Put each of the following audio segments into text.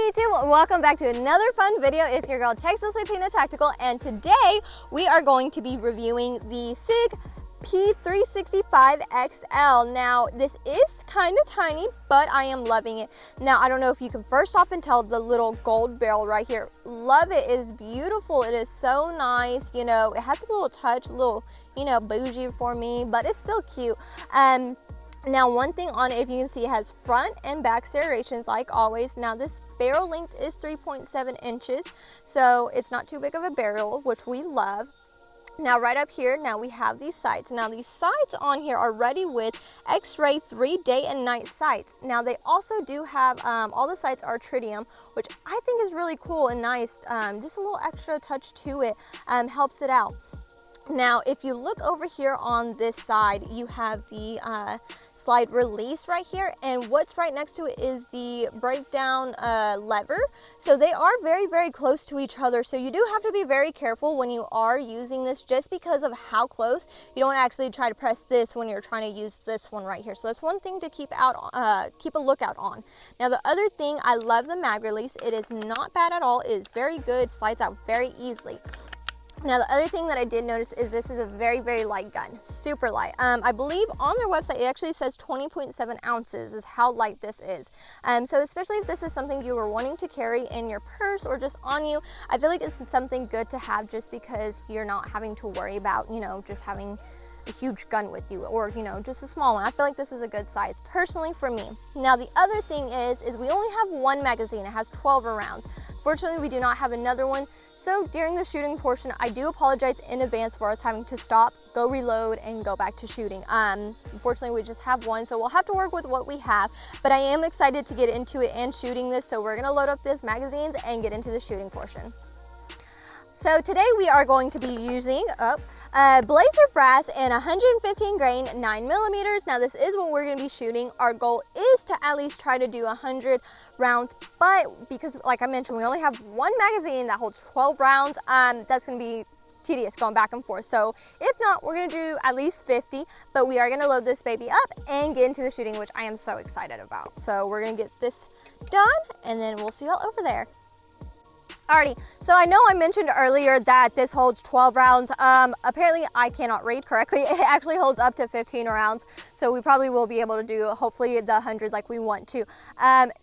Hey YouTube, welcome back to another fun video. It's your girl Texaslatinatactical, and today we are going to be reviewing the Sig P365XL. Now this is kind of tiny, but I am loving it. Now I don't know if you can first off and tell the little gold barrel right here. Love it. It is beautiful. It is so nice. You know, it has a little touch, a little, you know, bougie for me, but it's still cute. Now one thing on it, if you can see, it has front and back serrations like always. Now this barrel length is 3.7 inches, so it's not too big of a barrel, which we love. Now right up here, now we have these sights. Now these sights on here are ready with X-ray 3 day and night sights. Now they also do have, all the sights are tritium, which I think is really cool and nice. Just a little extra touch to it, helps it out. Now if you look over here on this side, you have the slide release right here, and what's right next to it is the breakdown lever. So they are very close to each other, so you do have to be very careful when you are using this, just because of how close. You don't actually try to press this when you're trying to use this one right here. So that's one thing to keep a lookout on. Now the other thing, I love the mag release. It is not bad at all. It is very good, slides out very easily. Now the other thing that I did notice is this is a very light gun, super light. I believe on their website it actually says 20.7 ounces is how light this is. So especially if this is something you were wanting to carry in your purse or just on you, I feel like it's something good to have, just because you're not having to worry about, you know, just having a huge gun with you, or, you know, just a small one. I feel like this is a good size personally for me. Now the other thing is we only have one magazine. It has 12 rounds. Fortunately, we do not have another one. So during the shooting portion, I do apologize in advance for us having to stop, go reload, and go back to shooting. Unfortunately, we just have one, so we'll have to work with what we have. But I am excited to get into it and shooting this, so we're gonna load up these magazines and get into the shooting portion. So today we are going to be using Blazer brass and 115 grain 9mm. Now this is what we're going to be shooting. Our goal is to at least try to do 100 rounds, but because, like I mentioned, we only have one magazine that holds 12 rounds, that's going to be tedious going back and forth. So if not, we're going to do at least 50, but we are going to load this baby up and get into the shooting, which I am so excited about. So we're going to get this done, and then we'll see y'all over there. Alrighty, so I know I mentioned earlier that this holds 12 rounds. Apparently I cannot read correctly. It actually holds up to 15 rounds, so we probably will be able to do hopefully the 100 like we want to.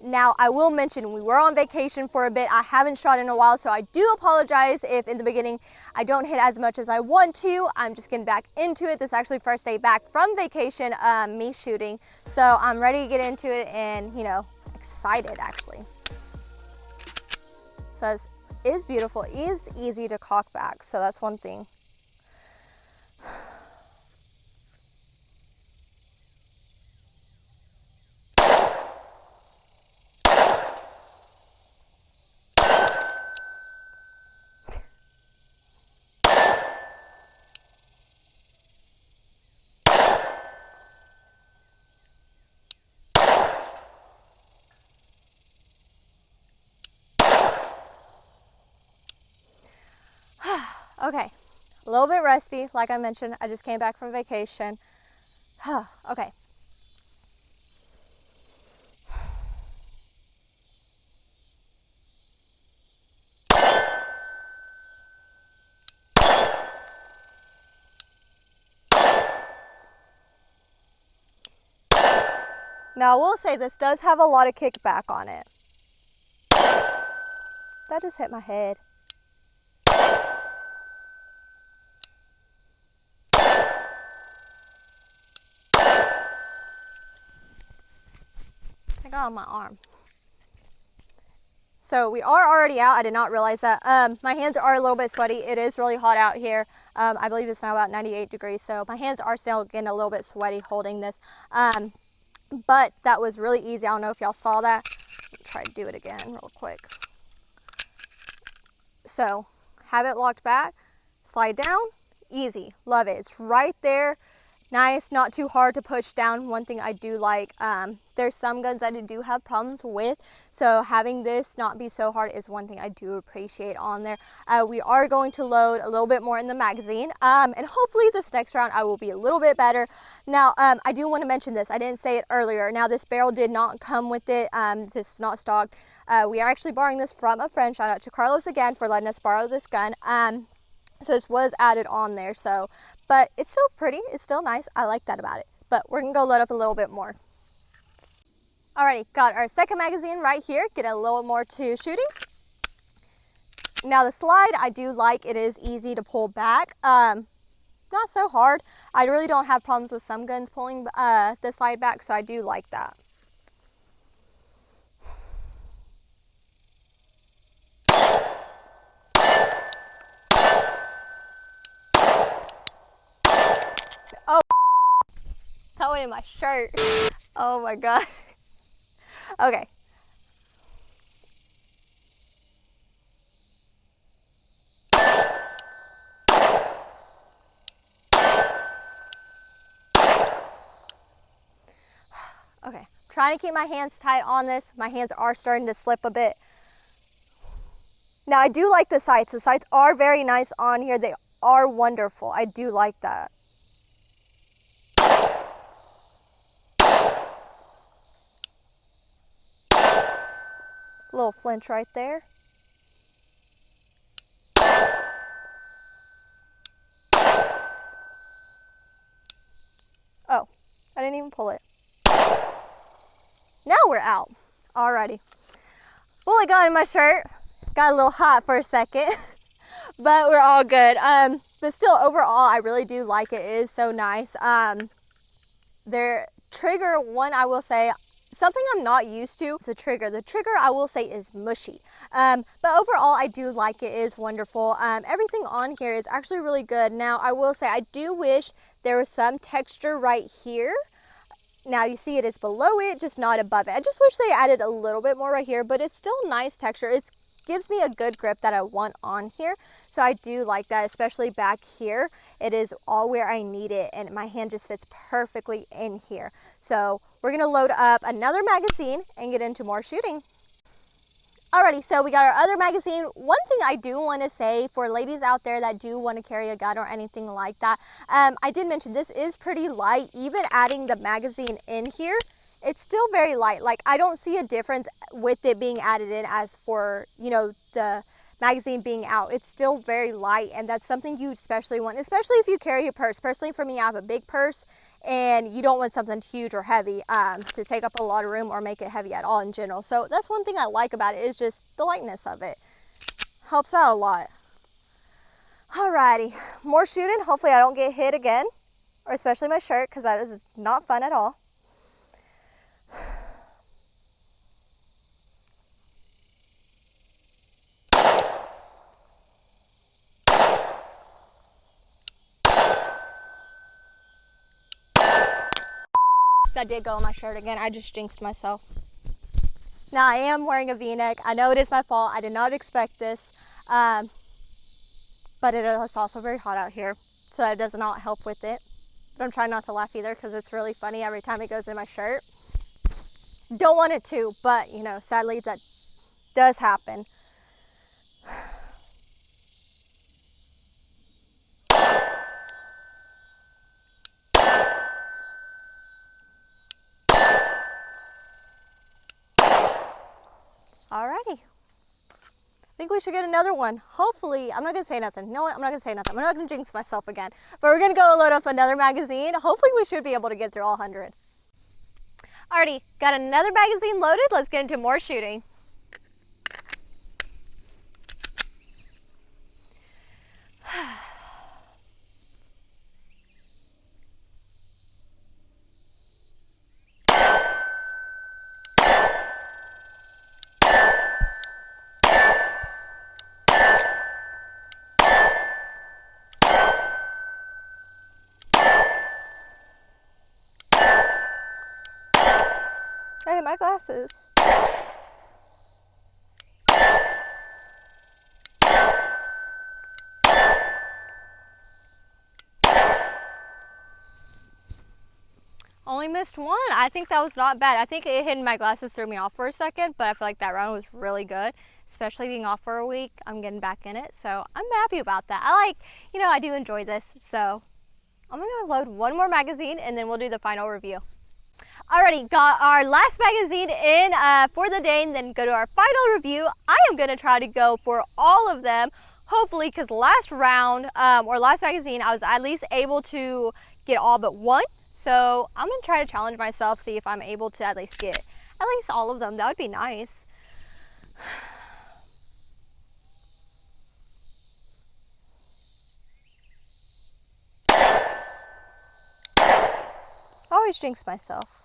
Now I will mention we were on vacation for a bit. I haven't shot in a while, so I do apologize if in the beginning I don't hit as much as I want to. I'm just getting back into it. This is actually first day back from vacation, me shooting. So I'm ready to get into it, and, you know, excited actually. So this is beautiful. It is easy to cock back, so that's one thing. Okay, a little bit rusty, like I mentioned. I just came back from vacation. Okay. Now I will say this does have a lot of kickback on it. That just hit my head. I got on my arm. So we are already out. I did not realize that. My hands are a little bit sweaty. It is really hot out here. I believe it's now about 98 degrees. So my hands are still getting a little bit sweaty holding this. But that was really easy. I don't know if y'all saw that. Let me try to do it again real quick. So have it locked back, slide down, easy. Love it. It's right there. Nice, not too hard to push down. One thing I do like, there's some guns that I do have problems with, so having this not be so hard is one thing I do appreciate on there. We are going to load a little bit more in the magazine, and hopefully this next round I will be a little bit better. Now I do want to mention this, I didn't say it earlier. Now this barrel did not come with it. This is not stock. We are actually borrowing this from a friend. Shout out to Carlos again for letting us borrow this gun. So this was added on there, so, but it's still pretty, it's still nice. I like that about it. But we're gonna go load up a little bit more. Alrighty, got our second magazine right here. Get a little more to shooting. Now the slide, I do like, it is easy to pull back. Not so hard. I really don't have problems with some guns pulling the slide back, so I do like that. Oh, that went in my shirt. Oh my God. Okay. Okay, trying to keep my hands tight on this. My hands are starting to slip a bit. Now I do like the sights. The sights are very nice on here. They are wonderful. I do like that. Little flinch right there. Oh, I didn't even pull it. Now we're out. Alrighty. Bullet got in my shirt. Got a little hot for a second, but we're all good. But still, overall, I really do like it. It is so nice. Their trigger, one, I will say, something I'm not used to is the trigger. The trigger, I will say, is mushy. But overall, I do like it. It is wonderful. Everything on here is actually really good. Now, I will say, I do wish there was some texture right here. Now you see it is below it, just not above it. I just wish they added a little bit more right here, but it's still nice texture. It gives me a good grip that I want on here. So I do like that, especially back here. It is all where I need it, and my hand just fits perfectly in here. So we're gonna load up another magazine and get into more shooting. Alrighty, so we got our other magazine. One thing I do want to say for ladies out there that do want to carry a gun or anything like that, I did mention this is pretty light. Even adding the magazine in here, it's still very light. Like, I don't see a difference with it being added in as for, you know, the magazine being out. It's still very light, and that's something you especially want, especially if you carry a purse. Personally, for me, I have a big purse, and you don't want something huge or heavy to take up a lot of room or make it heavy at all in general. So that's one thing I like about it, is just the lightness of it. Helps out a lot. Alrighty, more shooting. Hopefully I don't get hit again, or especially my shirt, because that is not fun at all. That did go on my shirt again. I just jinxed myself. Now I am wearing a V-neck. I know it is my fault. I did not expect this. But it is also very hot out here, so that does not help with it. But I'm trying not to laugh either, because it's really funny every time it goes in my shirt. Don't want it to, but you know, sadly that does happen. Alrighty. I think we should get another one. Hopefully, I'm not gonna say nothing. No, I'm not gonna say nothing. I'm not gonna jinx myself again. But we're gonna go load up another magazine. Hopefully we should be able to get through all 100. Alrighty, got another magazine loaded. Let's get into more shooting. Hey, my glasses. Only missed one. I think that was not bad. I think it hitting my glasses threw me off for a second, but I feel like that round was really good, especially being off for a week. I'm getting back in it, so I'm happy about that. I do enjoy this, so I'm gonna load one more magazine and then we'll do the final review. Alrighty, got our last magazine in for the day, and then go to our final review. I am gonna try to go for all of them, hopefully, because last round or last magazine I was at least able to get all but one. So I'm gonna try to challenge myself, see if I'm able to at least get at least all of them. That would be nice. I always jinx myself.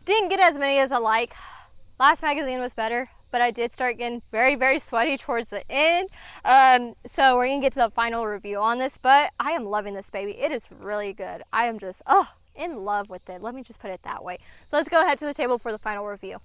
Didn't get as many as I like. Last magazine was better, but I did start getting very sweaty towards the end. So we're gonna get to the final review on this, but I am loving this baby. It is really good. I am just in love with it. Let me just put it that way. So let's go ahead to the table for the final review.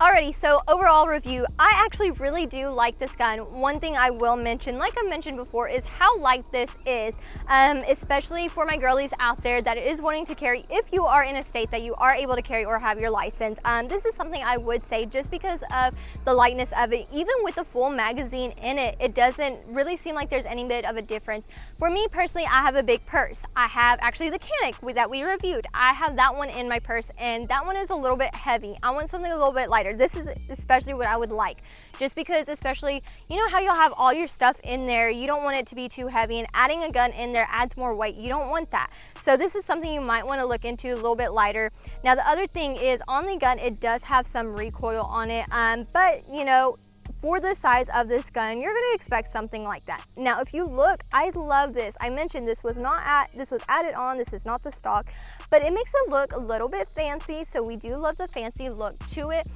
Alrighty, so overall review, I actually really do like this gun. One thing I will mention, like I mentioned before, is how light this is, especially for my girlies out there that is wanting to carry. If you are in a state that you are able to carry or have your license, this is something I would say just because of the lightness of it. Even with the full magazine in it, it doesn't really seem like there's any bit of a difference. For me personally, I have a big purse. I have actually the Canic that we reviewed. I have that one in my purse, and that one is a little bit heavy. I want something a little bit lighter. This is especially what I would like, just because, especially, you know how you'll have all your stuff in there, you don't want it to be too heavy, and adding a gun in there adds more weight. You don't want that. So this is something you might want to look into, a little bit lighter. Now the other thing is, on the gun, it does have some recoil on it, but you know, for the size of this gun, you're going to expect something like that. Now if you look, I love this. I mentioned this was added on, this is not the stock, but it makes it look a little bit fancy, so we do love the fancy look to it.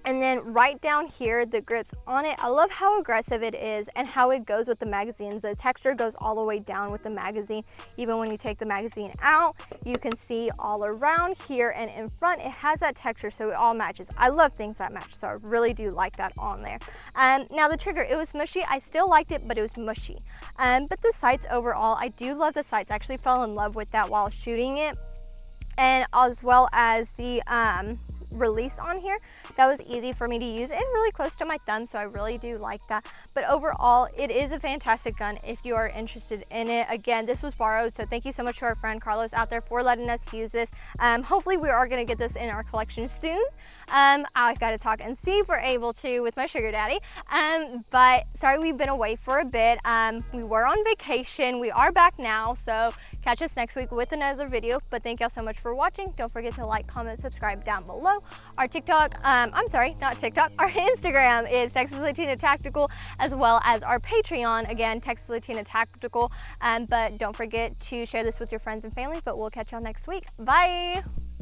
And then right down here, the grips on it, I love how aggressive it is and how it goes with the magazine. The texture goes all the way down with the magazine. Even when you take the magazine out, you can see all around here and in front, it has that texture, so it all matches. I love things that match, so I really do like that on there. Now the trigger, it was mushy. I still liked it, but it was mushy. But the sights overall, I do love the sights. I actually fell in love with that while shooting it. And as well as the release on here, that was easy for me to use and really close to my thumb, so I really do like that. But overall, it is a fantastic gun if you are interested in it. Again, this was borrowed, so thank you so much to our friend Carlos out there for letting us use this. Hopefully we are going to get this in our collection soon. I gotta talk and see if we're able to with my sugar daddy. But sorry we've been away for a bit. We were on vacation. We are back now, so catch us next week with another video. But thank y'all so much for watching. Don't forget to like, comment, subscribe down below. Our TikTok, I'm sorry, not TikTok, our Instagram is Texaslatinatactical, as well as our Patreon, again, Texaslatinatactical. But don't forget to share this with your friends and family, but we'll catch y'all next week. Bye!